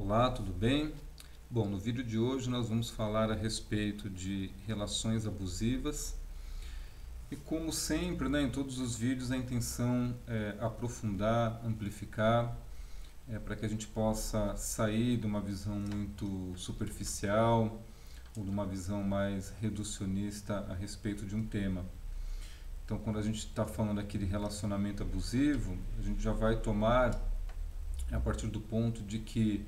Olá, tudo bem? Bom, no vídeo de hoje nós vamos falar a respeito de relações abusivas e como sempre, em todos os vídeos a intenção é aprofundar, amplificar, para que a gente possa sair de uma visão muito superficial ou de uma visão mais reducionista a respeito de um tema. Então, quando a gente está falando aqui de relacionamento abusivo, a gente já vai tomar a partir do ponto de que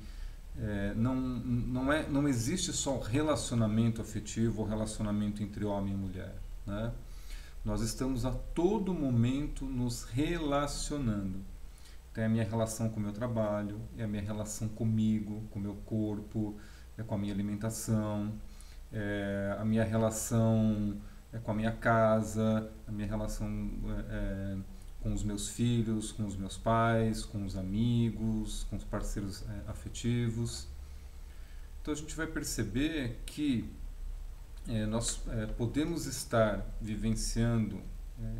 não existe só relacionamento afetivo ou relacionamento entre homem e mulher, né? Nós estamos a todo momento nos relacionando. Tem a minha relação com o meu trabalho, é a minha relação comigo, com o meu corpo, é com a minha alimentação, a minha relação com a minha casa, a minha relação com os meus filhos, com os meus pais, com os amigos, com os parceiros afetivos. Então a gente vai perceber que nós podemos estar vivenciando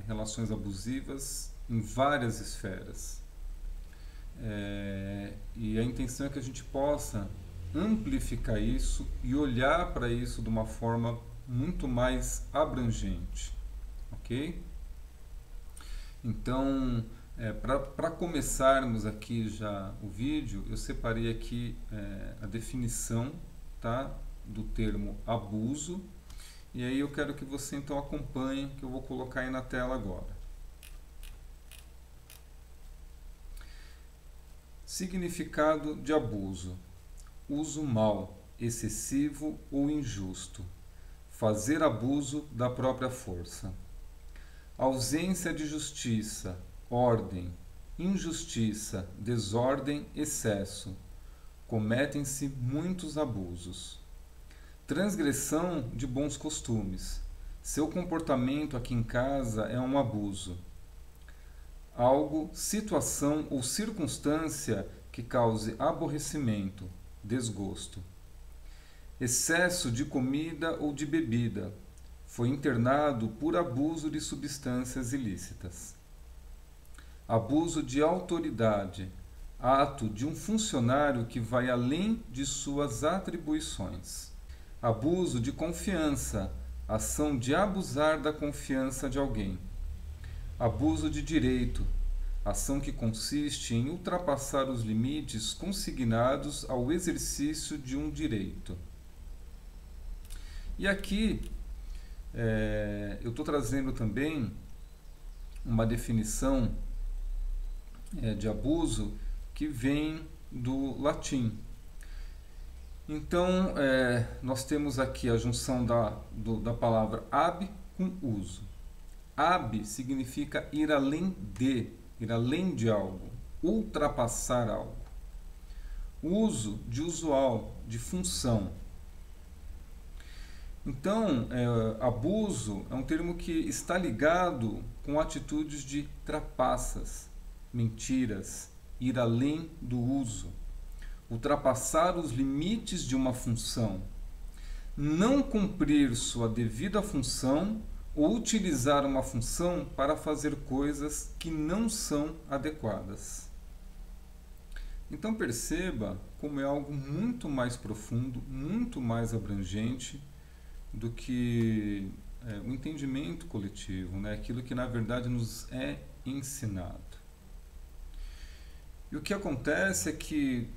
relações abusivas em várias esferas. E a intenção é que a gente possa amplificar isso e olhar para isso de uma forma muito mais abrangente, ok? Então, para começarmos aqui já o vídeo, eu separei aqui a definição, tá, do termo abuso, e aí eu quero que você então acompanhe, que eu vou colocar aí na tela agora. Significado de abuso: uso mau, excessivo ou injusto, fazer abuso da própria força. Ausência de justiça, ordem, injustiça, desordem, excesso. Cometem-se muitos abusos. Transgressão de bons costumes. Seu comportamento aqui em casa é um abuso. Algo, situação ou circunstância que cause aborrecimento, desgosto. Excesso de comida ou de bebida. Foi internado por abuso de substâncias ilícitas. Abuso de autoridade. Ato de um funcionário que vai além de suas atribuições. Abuso de confiança. Ação de abusar da confiança de alguém. Abuso de direito. Ação que consiste em ultrapassar os limites consignados ao exercício de um direito. E aqui eu estou trazendo também uma definição de abuso que vem do latim. Então, nós temos aqui a junção da palavra ab com uso. Ab significa ir além de algo, ultrapassar algo. Uso, de usual, de função. Então, abuso é um termo que está ligado com atitudes de trapaças, mentiras, ir além do uso, ultrapassar os limites de uma função, não cumprir sua devida função ou utilizar uma função para fazer coisas que não são adequadas. Então perceba como é algo muito mais profundo, muito mais abrangente do que o entendimento coletivo, né? Aquilo que na verdade nos é ensinado. E o que acontece é que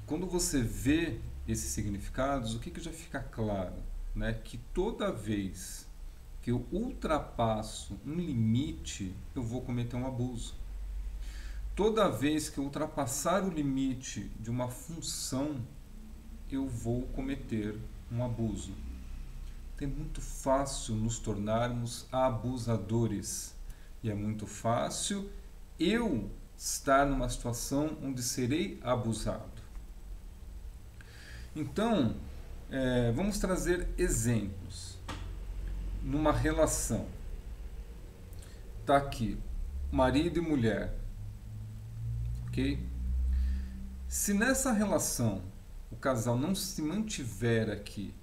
quando você vê esses significados, o que já fica claro, né? Que toda vez que eu ultrapasso um limite, eu vou cometer um abuso. Toda vez que eu ultrapassar o limite de uma função, eu vou cometer um abuso. É muito fácil nos tornarmos abusadores. E é muito fácil eu estar numa situação onde serei abusado. Então, vamos trazer exemplos. Numa relação, está aqui, marido e mulher, ok? Se nessa relação o casal não se mantiver aqui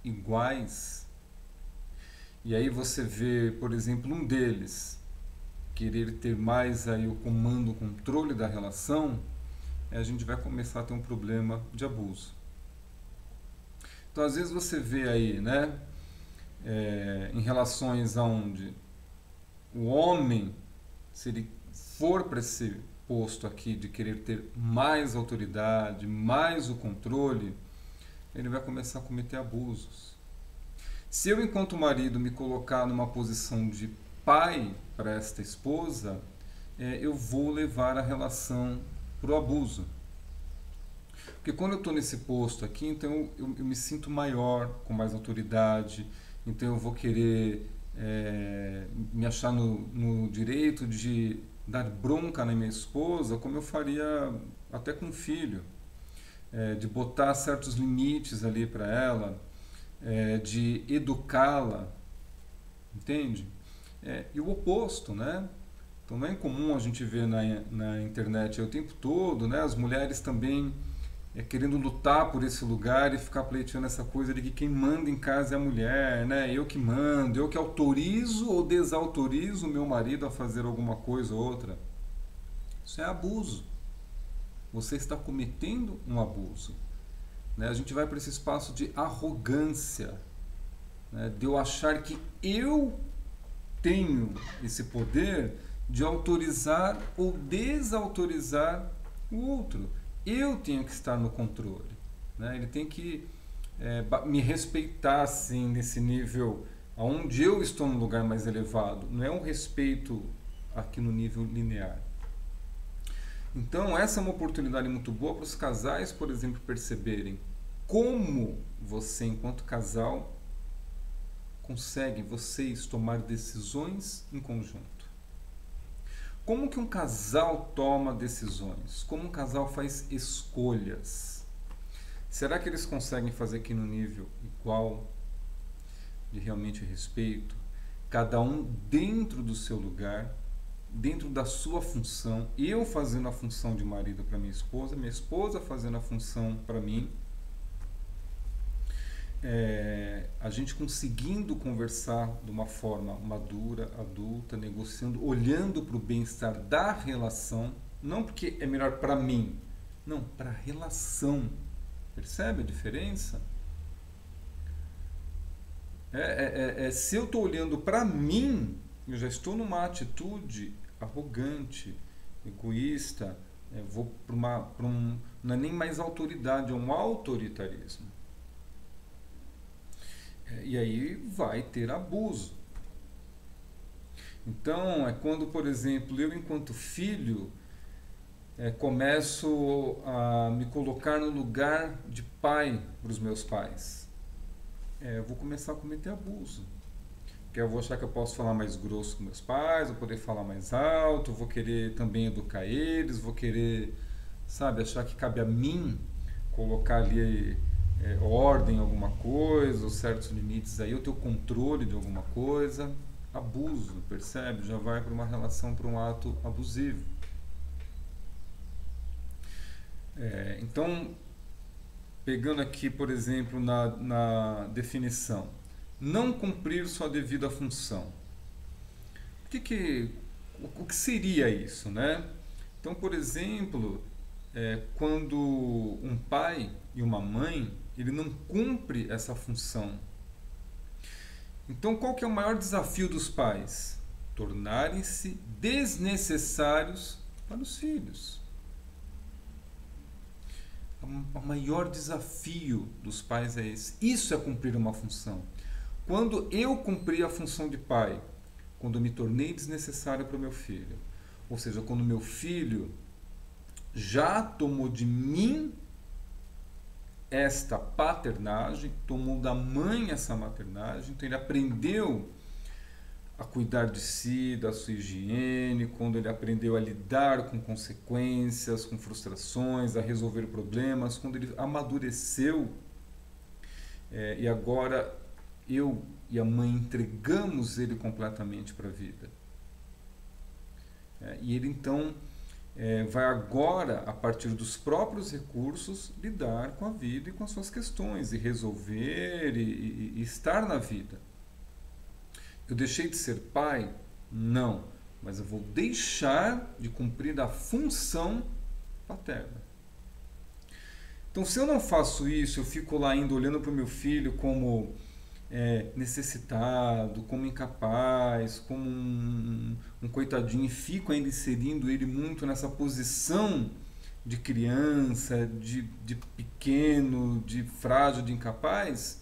iguais, e aí você vê, por exemplo, um deles querer ter mais aí o comando, o controle da relação, a gente vai começar a ter um problema de abuso. Então, às vezes você vê aí, né, em relações aonde o homem, se ele for para esse posto aqui de querer ter mais autoridade, mais o controle, ele vai começar a cometer abusos. Se eu, enquanto marido, me colocar numa posição de pai para esta esposa, eu vou levar a relação para o abuso. Porque quando eu estou nesse posto aqui, então eu me sinto maior, com mais autoridade, então eu vou querer me achar no direito de dar bronca na minha esposa, como eu faria até com o filho, de botar certos limites ali para ela, de educá-la, entende? E o oposto, né? Então não é incomum a gente ver na internet o tempo todo, né, as mulheres também querendo lutar por esse lugar e ficar pleiteando essa coisa de que quem manda em casa é a mulher, né? Eu que mando, eu que autorizo ou desautorizo o meu marido a fazer alguma coisa ou outra. Isso é abuso. Você está cometendo um abuso. Né? A gente vai para esse espaço de arrogância, né? De eu achar que eu tenho esse poder de autorizar ou desautorizar o outro. Eu tenho que estar no controle, né? Ele tem que me respeitar assim, nesse nível onde eu estou num lugar mais elevado. Não é um respeito aqui no nível linear. Então essa é uma oportunidade muito boa para os casais, por exemplo, perceberem como você, enquanto casal, consegue vocês tomar decisões em conjunto. Como que um casal toma decisões? Como um casal faz escolhas? Será que eles conseguem fazer aqui no nível igual, de realmente respeito? Cada um dentro do seu lugar, dentro da sua função. Eu fazendo a função de marido para minha esposa fazendo a função para mim. A gente conseguindo conversar de uma forma madura, adulta, negociando, olhando para o bem-estar da relação, não porque é melhor para mim, não, para a relação. Percebe a diferença? Se eu estou olhando para mim, eu já estou numa atitude arrogante, egoísta, vou para não é nem mais autoridade, é um autoritarismo. E aí vai ter abuso. Então, é quando, por exemplo, eu, enquanto filho, começo a me colocar no lugar de pai para os meus pais. Eu vou começar a cometer abuso. Porque eu vou achar que eu posso falar mais grosso com meus pais, vou poder falar mais alto, vou querer também educar eles, vou querer, sabe, achar que cabe a mim colocar ali ordem em alguma coisa, ou certos limites aí, eu tenho controle de alguma coisa. Abuso, percebe? Já vai para uma relação, para um ato abusivo. Então, pegando aqui, por exemplo, na definição, não cumprir sua devida função. O que seria isso, né? Então, por exemplo, quando um pai e uma mãe, ele não cumpre essa função. Então, qual que é o maior desafio dos pais? Tornarem-se desnecessários para os filhos. O maior desafio dos pais é esse. Isso é cumprir uma função. Quando eu cumpri a função de pai, quando eu me tornei desnecessário para o meu filho, ou seja, quando meu filho já tomou de mim esta paternagem, tomou da mãe essa maternagem, então ele aprendeu a cuidar de si, da sua higiene, quando ele aprendeu a lidar com consequências, com frustrações, a resolver problemas, quando ele amadureceu, e agora eu e a mãe entregamos ele completamente para a vida. E ele então vai agora, a partir dos próprios recursos, lidar com a vida e com as suas questões, e resolver e estar na vida. Eu deixei de ser pai? Não, mas eu vou deixar de cumprir a função paterna. Então, se eu não faço isso, eu fico lá ainda olhando para o meu filho como necessitado, como incapaz, como um coitadinho, e fico ainda inserindo ele muito nessa posição de criança, de pequeno, de frágil, de incapaz,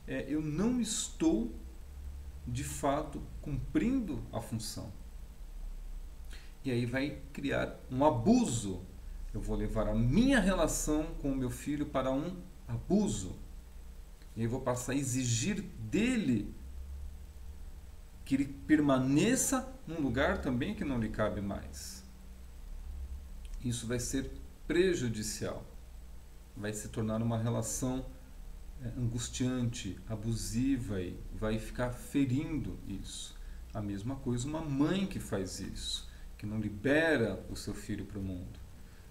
eu não estou, de fato, cumprindo a função. E aí vai criar um abuso. Eu vou levar a minha relação com o meu filho para um abuso. E aí eu vou passar a exigir dele que ele permaneça num lugar também que não lhe cabe mais. Isso vai ser prejudicial. Vai se tornar uma relação angustiante, abusiva, e vai ficar ferindo isso. A mesma coisa uma mãe que faz isso, que não libera o seu filho para o mundo,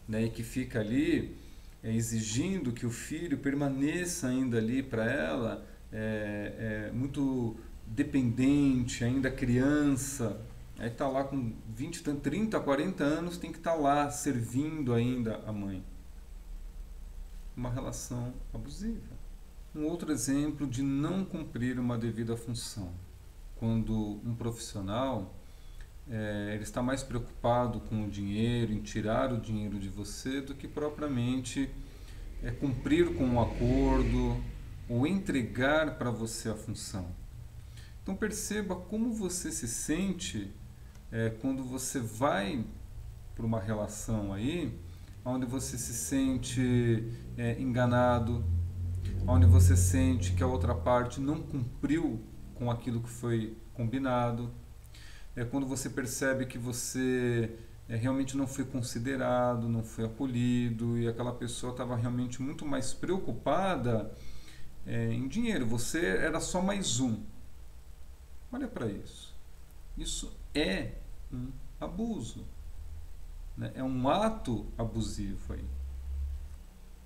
né? E que fica ali exigindo que o filho permaneça ainda ali para ela, muito dependente, ainda criança. Aí está lá com 20, 30, 40 anos, tem que estar lá servindo ainda a mãe. Uma relação abusiva. Um outro exemplo de não cumprir uma devida função. Quando um profissional ele está mais preocupado com o dinheiro, em tirar o dinheiro de você, do que propriamente cumprir com um acordo ou entregar para você a função. Então perceba como você se sente quando você vai para uma relação aí, onde você se sente enganado, onde você sente que a outra parte não cumpriu com aquilo que foi combinado. Quando você percebe que você realmente não foi considerado, não foi acolhido, e aquela pessoa estava realmente muito mais preocupada em dinheiro. Você era só mais um. Olha para isso. Isso é um abuso, né? É um ato abusivo aí.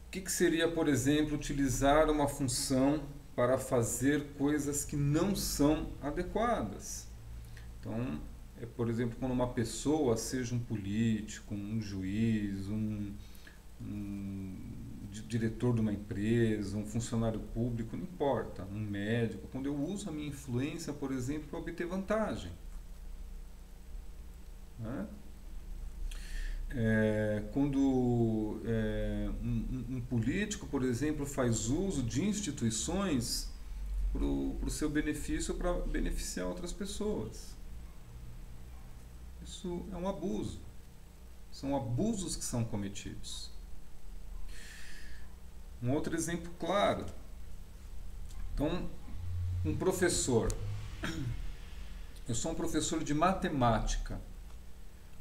O que seria, por exemplo, utilizar uma função para fazer coisas que não são adequadas? Então, por exemplo, quando uma pessoa, seja um político, um juiz, um diretor de uma empresa, um funcionário público, não importa, um médico, quando eu uso a minha influência, por exemplo, para obter vantagem, né? Quando um político, por exemplo, faz uso de instituições para o seu benefício, para beneficiar outras pessoas. Isso é um abuso. São abusos que são cometidos. Um outro exemplo claro. Então, um professor. Eu sou um professor de matemática.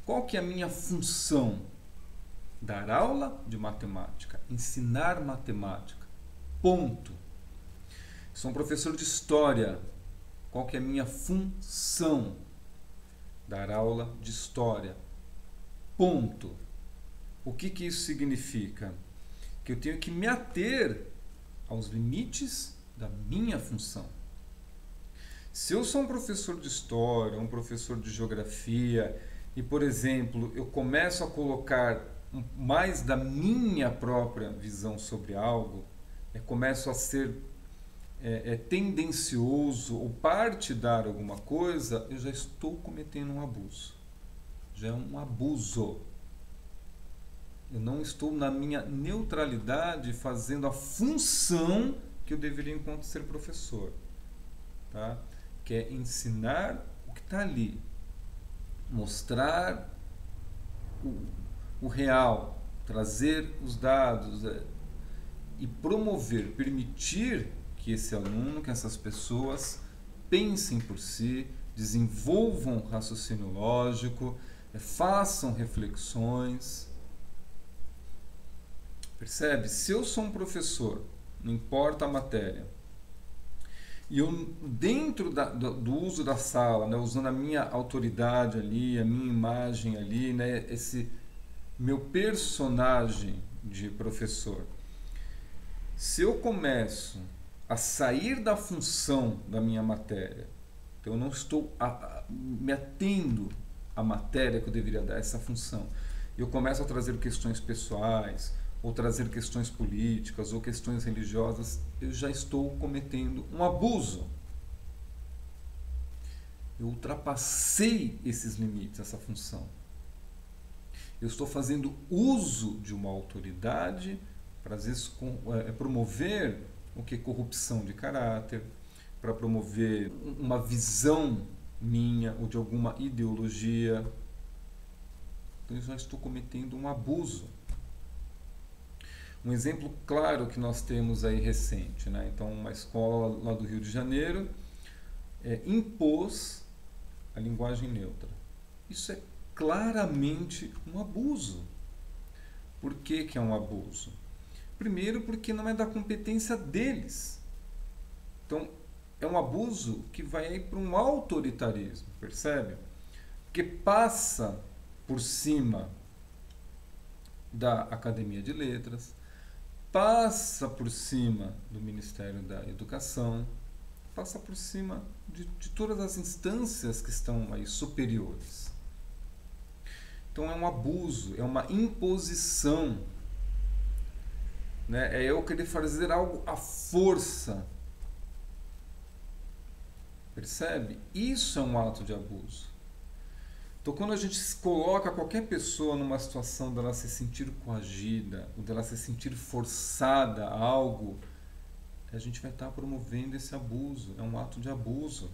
Qual que é a minha função? Dar aula de matemática, ensinar matemática. Ponto. Sou um professor de história. Qual que é a minha função? Dar aula de história. Ponto. O que isso significa? Que eu tenho que me ater aos limites da minha função. Se eu sou um professor de história, um professor de geografia, e, por exemplo, eu começo a colocar mais da minha própria visão sobre algo, começo a ser tendencioso ou partidário alguma coisa, eu já estou cometendo um abuso. Já é um abuso. Eu não estou na minha neutralidade fazendo a função que eu deveria enquanto ser professor, tá? Que é ensinar o que está ali, mostrar o real, trazer os dados e promover, permitir que esse aluno, que essas pessoas pensem por si, desenvolvam raciocínio lógico, façam reflexões. Percebe? Se eu sou um professor, não importa a matéria, e eu, dentro do uso da sala, né, usando a minha autoridade ali, a minha imagem ali, né, esse meu personagem de professor, se eu começo a sair da função da minha matéria, então eu não estou me atendo à matéria que eu deveria dar essa função, eu começo a trazer questões pessoais, ou trazer questões políticas ou questões religiosas, eu já estou cometendo um abuso. Eu ultrapassei esses limites, essa função. Eu estou fazendo uso de uma autoridade para, às vezes, promover o que? Corrupção de caráter, para promover uma visão minha ou de alguma ideologia. Então eu já estou cometendo um abuso. Um exemplo claro que nós temos aí recente, né? Então, uma escola lá do Rio de Janeiro impôs a linguagem neutra. Isso é claramente um abuso. Por que que é um abuso? Primeiro, porque não é da competência deles. Então, é um abuso que vai para um autoritarismo, percebe? Porque passa por cima da Academia de Letras, passa por cima do Ministério da Educação, passa por cima de todas as instâncias que estão aí superiores. Então é um abuso, é uma imposição, né? É eu querer fazer algo à força. Percebe? Isso é um ato de abuso. Então, quando a gente coloca qualquer pessoa numa situação dela se sentir coagida, ou dela se sentir forçada a algo, a gente vai estar promovendo esse abuso. É um ato de abuso.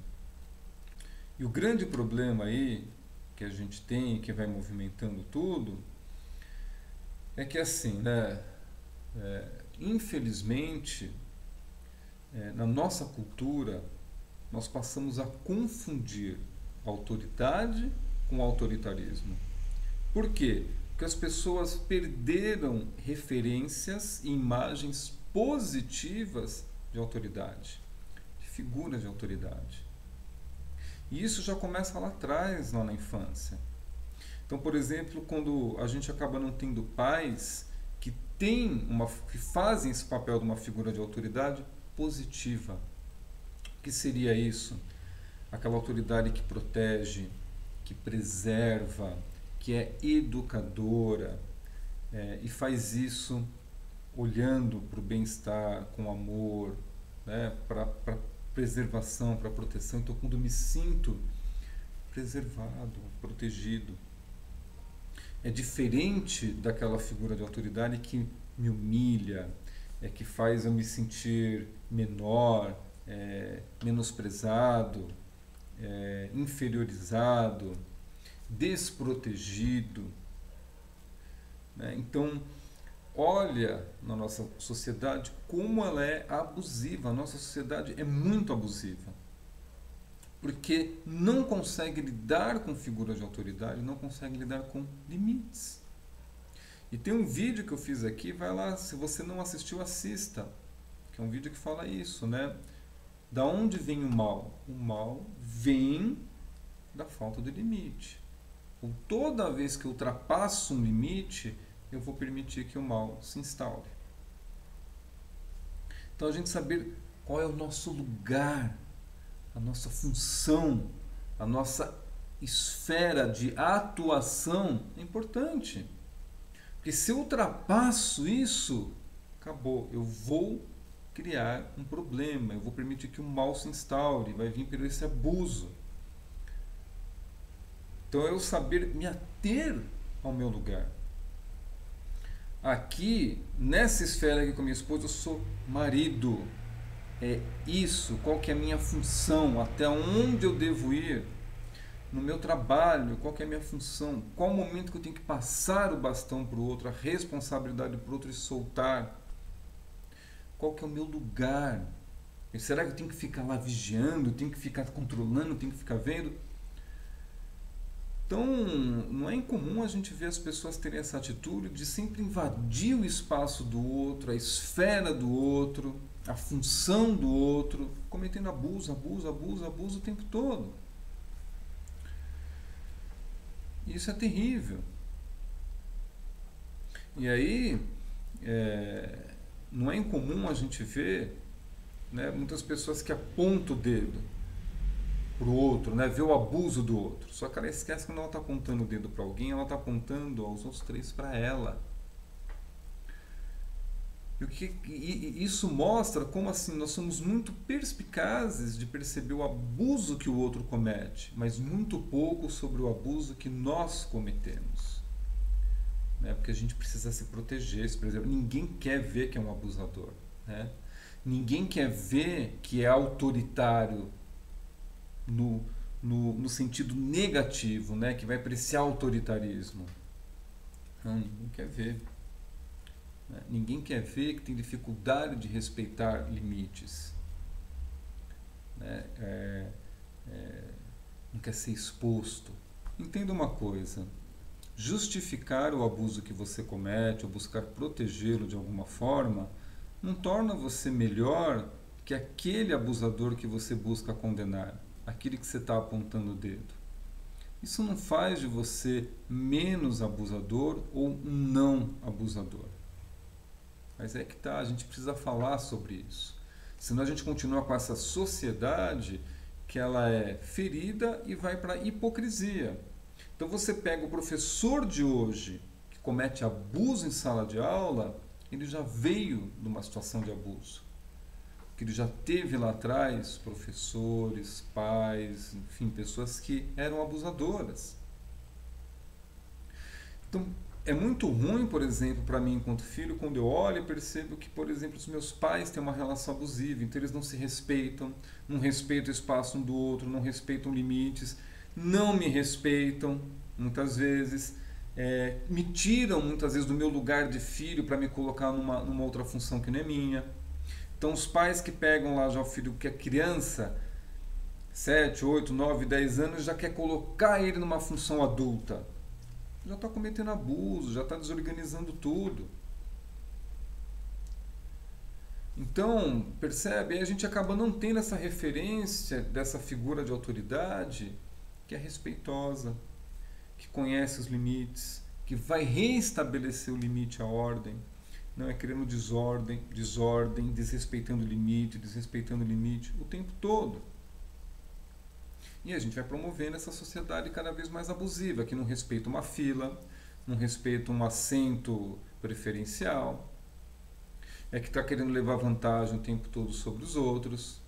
E o grande problema aí que a gente tem, que vai movimentando tudo, é que assim, né, infelizmente, na nossa cultura, nós passamos a confundir autoridade com autoritarismo. Por quê? Porque as pessoas perderam referências e imagens positivas de autoridade, de figuras de autoridade. E isso já começa lá atrás, lá na infância. Então, por exemplo, quando a gente acaba não tendo pais que fazem esse papel de uma figura de autoridade positiva. O que seria isso? Aquela autoridade que protege, que preserva, que é educadora, e faz isso olhando para o bem-estar, com amor, né, para preservação, para proteção. Então, quando eu me sinto preservado, protegido, é diferente daquela figura de autoridade que me humilha, que faz eu me sentir menor, menosprezado, inferiorizado, desprotegido, né? Então, olha na nossa sociedade como ela é abusiva. A nossa sociedade é muito abusiva, porque não consegue lidar com figuras de autoridade, não consegue lidar com limites. E tem um vídeo que eu fiz aqui, vai lá, se você não assistiu, assista, que é um vídeo que fala isso, né? Da onde vem o mal? O mal vem da falta de limite. Ou toda vez que eu ultrapasso um limite, eu vou permitir que o mal se instaure. Então, a gente saber qual é o nosso lugar, a nossa função, a nossa esfera de atuação é importante. Porque se eu ultrapasso isso, acabou, eu vou criar um problema, eu vou permitir que o mal se instaure, vai vir por esse abuso. Então, eu saber me ater ao meu lugar. Aqui, nessa esfera aqui com a minha esposa, eu sou marido. É isso, qual que é a minha função, até onde eu devo ir. No meu trabalho, qual que é a minha função, qual o momento que eu tenho que passar o bastão para o outro, a responsabilidade para o outro e soltar. Qual que é o meu lugar? E será que eu tenho que ficar lá vigiando, eu tenho que ficar controlando, eu tenho que ficar vendo? Então, não é incomum a gente ver as pessoas terem essa atitude de sempre invadir o espaço do outro, a esfera do outro, a função do outro, cometendo abuso o tempo todo. E isso é terrível. E aí, não é incomum a gente ver, né, muitas pessoas que apontam o dedo para o outro, né, ver o abuso do outro. Só que ela esquece que quando ela está apontando o dedo para alguém, ela está apontando aos outros três para ela. E isso mostra como assim nós somos muito perspicazes de perceber o abuso que o outro comete, mas muito pouco sobre o abuso que nós cometemos. Né? Porque a gente precisa se proteger, se preservar. Ninguém quer ver que é um abusador. Né? Ninguém quer ver que é autoritário no sentido negativo, né? Que vai para esse autoritarismo. Não, ninguém quer ver. Né? Ninguém quer ver que tem dificuldade de respeitar limites. Né? Não quer ser exposto. Entenda uma coisa. Justificar o abuso que você comete ou buscar protegê-lo de alguma forma não torna você melhor que aquele abusador que você busca condenar, aquele que você está apontando o dedo. Isso não faz de você menos abusador ou um não abusador. Mas é que tá, a gente precisa falar sobre isso. Senão a gente continua com essa sociedade que ela é ferida e vai para a hipocrisia. Então você pega o professor de hoje que comete abuso em sala de aula, ele já veio de uma situação de abuso. Que ele já teve lá atrás professores, pais, enfim, pessoas que eram abusadoras. Então é muito ruim, por exemplo, para mim enquanto filho, quando eu olho e percebo que, por exemplo, os meus pais têm uma relação abusiva, então eles não se respeitam, não respeitam o espaço um do outro, não respeitam limites, não me respeitam, muitas vezes, me tiram muitas vezes do meu lugar de filho para me colocar numa outra função que não é minha. Então os pais que pegam lá já o filho que é criança, 7, 8, 9, 10 anos, já quer colocar ele numa função adulta. Já está cometendo abuso, já está desorganizando tudo. Então, percebe? Aí a gente acaba não tendo essa referência dessa figura de autoridade que é respeitosa, que conhece os limites, que vai reestabelecer o limite, a ordem. Não é querendo desordem, desrespeitando o limite o tempo todo. E a gente vai promovendo essa sociedade cada vez mais abusiva, que não respeita uma fila, não respeita um assento preferencial, que está querendo levar vantagem o tempo todo sobre os outros,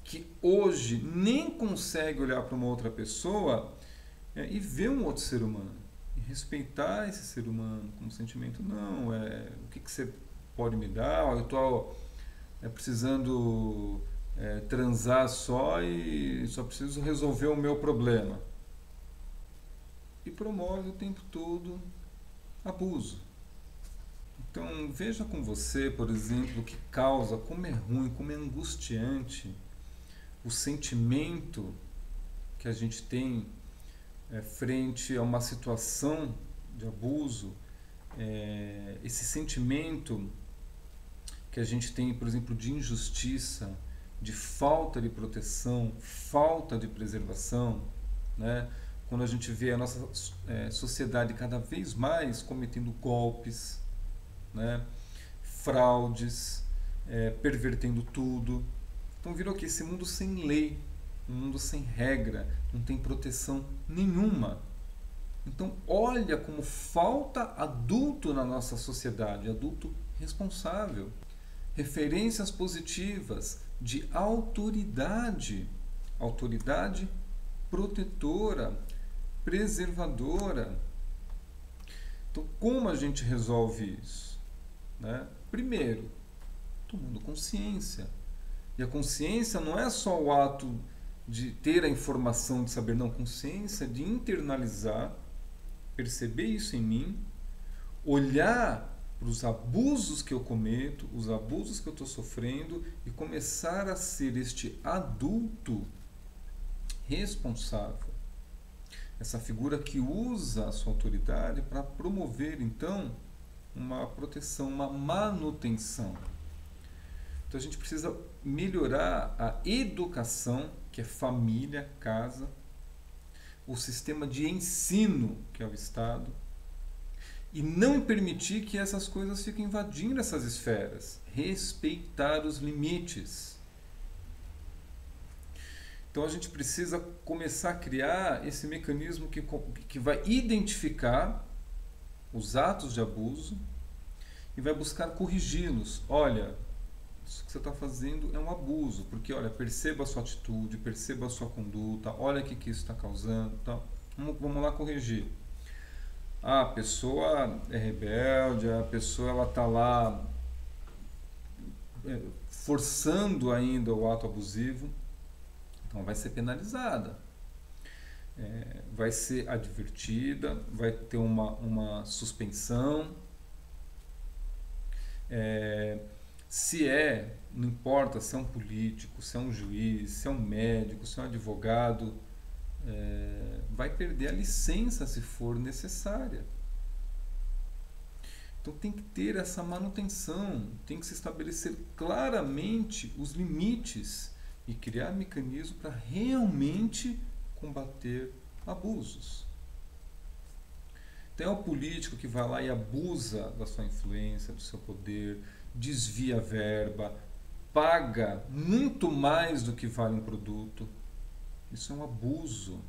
que hoje nem consegue olhar para uma outra pessoa e ver um outro ser humano. E respeitar esse ser humano como sentimento. Não, o que você pode me dar? Eu estou precisando transar só e só preciso resolver o meu problema. E promove o tempo todo abuso. Então veja com você, por exemplo, o que causa, como é ruim, como é angustiante o sentimento que a gente tem frente a uma situação de abuso, esse sentimento que a gente tem, por exemplo, de injustiça, de falta de proteção, falta de preservação, né? Quando a gente vê a nossa sociedade cada vez mais cometendo golpes, né? Fraudes, pervertendo tudo. Então virou que esse mundo sem lei, um mundo sem regra, não tem proteção nenhuma. Então olha como falta adulto na nossa sociedade, adulto responsável. Referências positivas de autoridade, autoridade protetora, preservadora. Então como a gente resolve isso? Né? Primeiro, tomando consciência. E a consciência não é só o ato de ter a informação, de saber, não. Consciência de internalizar, perceber isso em mim, olhar para os abusos que eu cometo, os abusos que eu estou sofrendo e começar a ser este adulto responsável. Essa figura que usa a sua autoridade para promover, então, uma proteção, uma manutenção. Então a gente precisa melhorar a educação, que é família, casa, o sistema de ensino, que é o Estado, e não permitir que essas coisas fiquem invadindo essas esferas. Respeitar os limites. Então a gente precisa começar a criar esse mecanismo que vai identificar os atos de abuso e vai buscar corrigi-los. Olha, isso que você está fazendo é um abuso, porque olha, perceba a sua atitude, perceba a sua conduta, olha o que isso está causando, tá? Vamos lá corrigir. Ah, a pessoa é rebelde, a pessoa ela está lá forçando ainda o ato abusivo, então vai ser penalizada, vai ser advertida, vai ter uma suspensão. Não importa se é um político, se é um juiz, se é um médico, se é um advogado, vai perder a licença se for necessária. Então tem que ter essa manutenção, tem que se estabelecer claramente os limites e criar mecanismos para realmente combater abusos. Então é o político que vai lá e abusa da sua influência, do seu poder, desvia a verba, paga muito mais do que vale um produto. Isso é um abuso.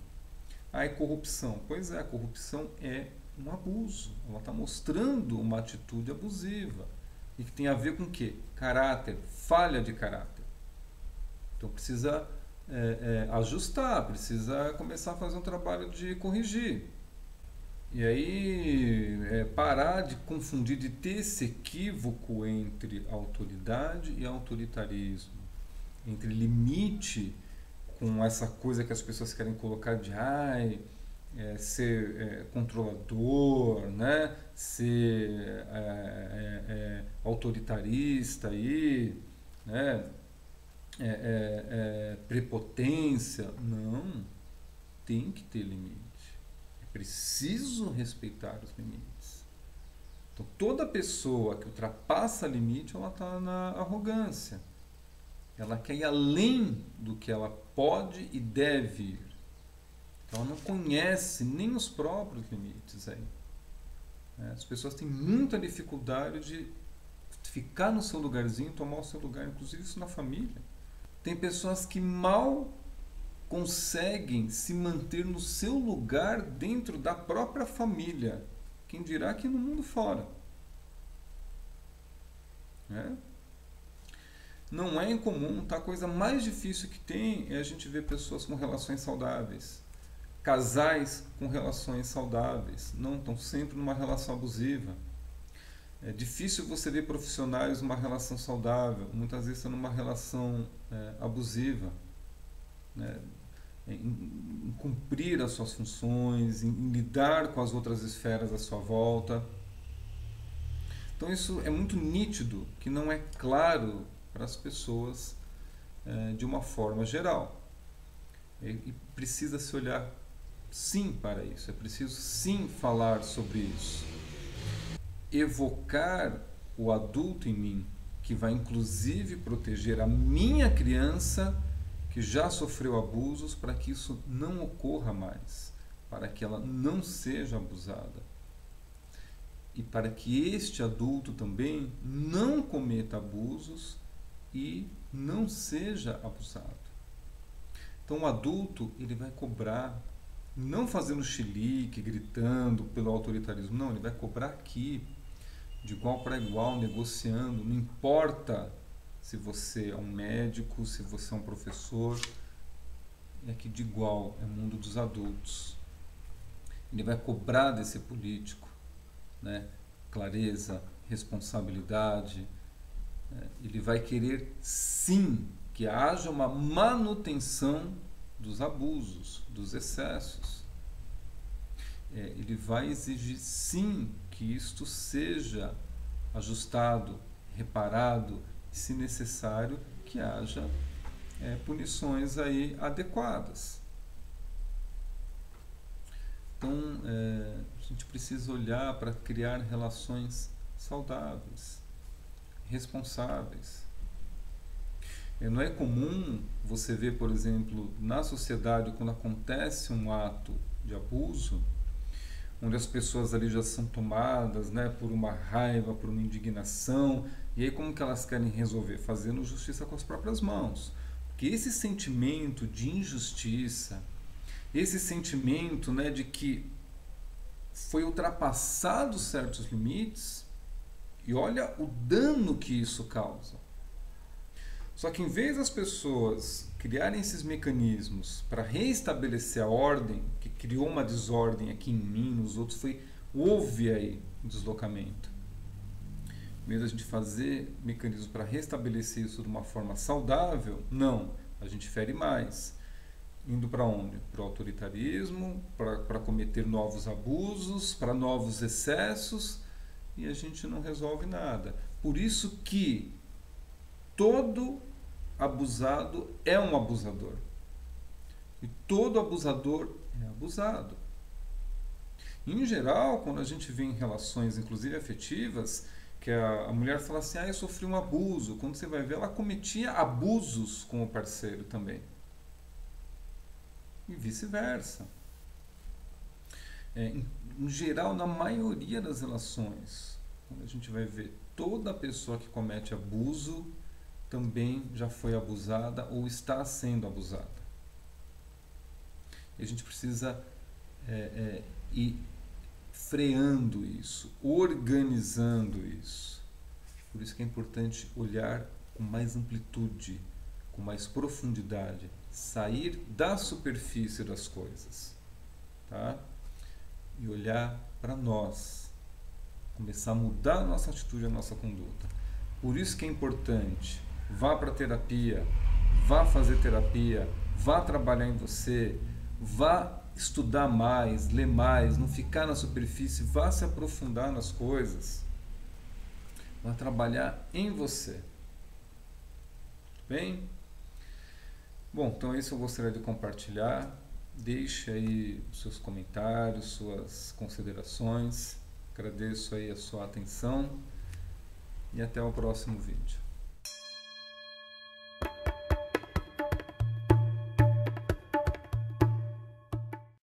Ah, é corrupção. Pois é, a corrupção é um abuso. Ela está mostrando uma atitude abusiva. E que tem a ver com o quê? Caráter, falha de caráter. Então precisa ajustar, precisa começar a fazer um trabalho de corrigir. E aí parar de confundir, de ter esse equívoco entre autoridade e autoritarismo, entre limite com essa coisa que as pessoas querem colocar de ser controlador, né? Ser autoritarista aí, né? Prepotência. Não, tem que ter limite. É preciso respeitar os limites. Então, toda pessoa que ultrapassa limite, ela está na arrogância. Ela quer ir além do que ela pode e deve ir. Então, ela não conhece nem os próprios limites aí. As pessoas têm muita dificuldade de ficar no seu lugarzinho, tomar o seu lugar, inclusive isso na família. Tem pessoas que mal conseguem se manter no seu lugar dentro da própria família. Quem dirá que no mundo fora. Não é incomum, tá? A coisa mais difícil que tem é a gente ver pessoas com relações saudáveis. Casais com relações saudáveis. Não estão sempre numa relação abusiva. É difícil você ver profissionais numa relação saudável. Muitas vezes estão numa relação abusiva. Né? Em cumprir as suas funções, em lidar com as outras esferas à sua volta. Então isso é muito nítido, que não é claro para as pessoas de uma forma geral. E precisa se olhar sim para isso, é preciso sim falar sobre isso. Evocar o adulto em mim, que vai inclusive proteger a minha criança que já sofreu abusos, para que isso não ocorra mais, para que ela não seja abusada. E para que este adulto também não cometa abusos e não seja abusado. Então o adulto, ele vai cobrar, não fazendo chilique, gritando pelo autoritarismo, não, ele vai cobrar aqui, de igual para igual, negociando, não importa se você é um médico, se você é um professor, é que de igual, é o mundo dos adultos. Ele vai cobrar desse político, né? Clareza, responsabilidade. Ele vai querer sim que haja uma manutenção dos abusos, dos excessos. Ele vai exigir sim que isto seja ajustado, reparado, e, se necessário, que haja punições aí adequadas. Então, a gente precisa olhar para criar relações saudáveis, responsáveis. Não é comum você ver, por exemplo, na sociedade, quando acontece um ato de abuso, onde as pessoas ali já são tomadas, né, por uma raiva, por uma indignação, e aí como que elas querem resolver? Fazendo justiça com as próprias mãos. Porque esse sentimento de injustiça, esse sentimento, né, de que foi ultrapassado certos limites, E olha o dano que isso causa. Só que em vez das pessoas criarem esses mecanismos para reestabelecer a ordem, que criou uma desordem aqui em mim, nos outros, houve aí um deslocamento. Em vez da gente fazer mecanismos para restabelecer isso de uma forma saudável, não, a gente fere mais. Indo para onde? Para o autoritarismo, para cometer novos abusos, para novos excessos, e a gente não resolve nada. Por isso que todo abusado é um abusador. E todo abusador é abusado. Em geral, quando a gente vê em relações, inclusive afetivas, que a mulher fala assim, eu sofri um abuso. Quando você vai ver, ela cometia abusos com o parceiro também. E vice-versa. Em geral, na maioria das relações, quando a gente vai ver, toda pessoa que comete abuso também já foi abusada ou está sendo abusada. E a gente precisa ir freando isso, organizando isso. Por isso que é importante olhar com mais amplitude, com mais profundidade, sair da superfície das coisas, tá? E olhar para nós, começar a mudar a nossa atitude, a nossa conduta. Por isso que é importante, vá para a terapia, vá fazer terapia, vá trabalhar em você, vá estudar mais, ler mais, não ficar na superfície, vá se aprofundar nas coisas, vá trabalhar em você. Bem? Bom, então é isso que eu gostaria de compartilhar. Deixe aí os seus comentários, suas considerações. Agradeço aí a sua atenção e até o próximo vídeo.